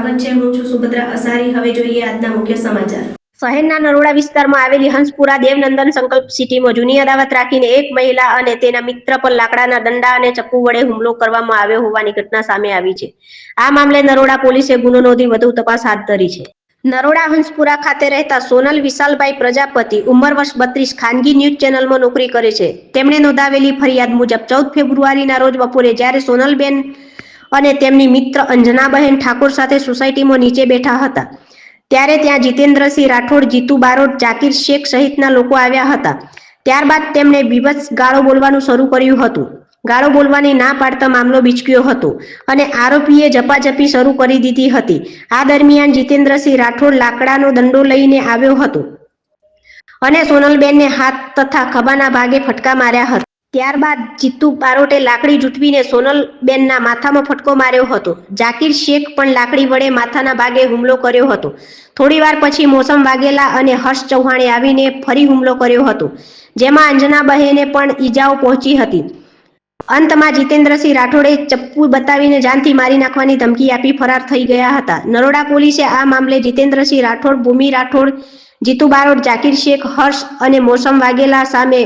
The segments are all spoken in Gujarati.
સ્વાગત છે। હું છું સુભદ્રા અસારી। હવે જોઈએ આજના મુખ્ય સમાચાર। શહેરના નરોડા વિસ્તારમાં આવેલી હંસપુરા દેવનંદન સંકલ્પ સિટીમાં જૂની અદાવત રાખીને એક મહિલા અને તેના મિત્ર પર લાકડાના દંડા અને ચપ્પુ વડે હુમલો કરવામાં આવ્યો હોવાની ઘટના સામે આવી છે। આ મામલે નરોડા પોલીસે ગુનો નોંધી વધુ તપાસ હાથ ધરી છે। નરોડા હંસપુરા ખાતે રહેતા સોનલ વિશાલભાઈ પ્રજાપતિ ઉંમર વર્ષ 32 ખાનગી ન્યૂઝ ચેનલમાં નોકરી કરે છે। તેમણે નોંધાવેલી ફરિયાદ મુજબ 14 ફેબ્રુઆરીના રોજ બપોરે જ્યારે સોનલબેન અને તેમની મિત્ર અંજનાબહેન ઠાકોર સાથે સોસાયટીમાં નીચે બેઠા હતા ત્યારે ત્યાં જીતેન્દ્રસિંહ રાઠોડ, જીતુ બારોટ, જાકીર શેખ સહિતના લોકો આવ્યા હતા। ત્યારબાદ તેમણે બીભત્સ ગાળો બોલવાનું શરૂ કર્યું હતું। ગાળો બોલવાની ના પાડતા મામલો બીચક્યો હતો અને આરોપીએ ઝપાઝપી શરૂ કરી દીધી હતી। આ દરમિયાન જીતેન્દ્રસિંહ રાઠોડ લાકડાનો દંડો લઈને આવ્યો હતો અને સોનલબેનને હાથ તથા ખભાના ભાગે ફટકા માર્યા હતા। ત્યારબાદ જીતુ બારોટે લાકડી ઝૂંટવીને સોનલબેનના માથામાં ફટકો માર્યો હતો। જાકીર શેખ પણ લાકડી વડે માથાના ભાગે હુમલો કર્યો હતો। થોડીવાર પછી મોસમ વાઘેલા અને હર્ષ ચૌહાણે આવીને ફરી હુમલો કર્યો હતો, જેમાં અંજનાબહેને પણ ઈજાઓ પહોંચી હતી। અંતમાં જીતેન્દ્રસિંહ રાઠોડે ચપ્પુ બતાવીને જાનથી મારી નાખવાની ધમકી આપી ફરાર થઈ ગયા હતા। નરોડા પોલીસે આ મામલે જીતેન્દ્રસિંહ રાઠોડ, ભૂમિ રાઠોડ, જીતુ બારોટ, જાકીર શેખ, હર્ષ અને મોસમ વાઘેલા સામે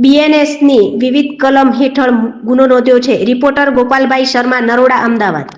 બીએનએસની વિવિધ કલમ હેઠળ ગુનો નોંધ્યો છે। રિપોર્ટર ગોપાલભાઈ શર્મા, નરોડા, અમદાવાદ।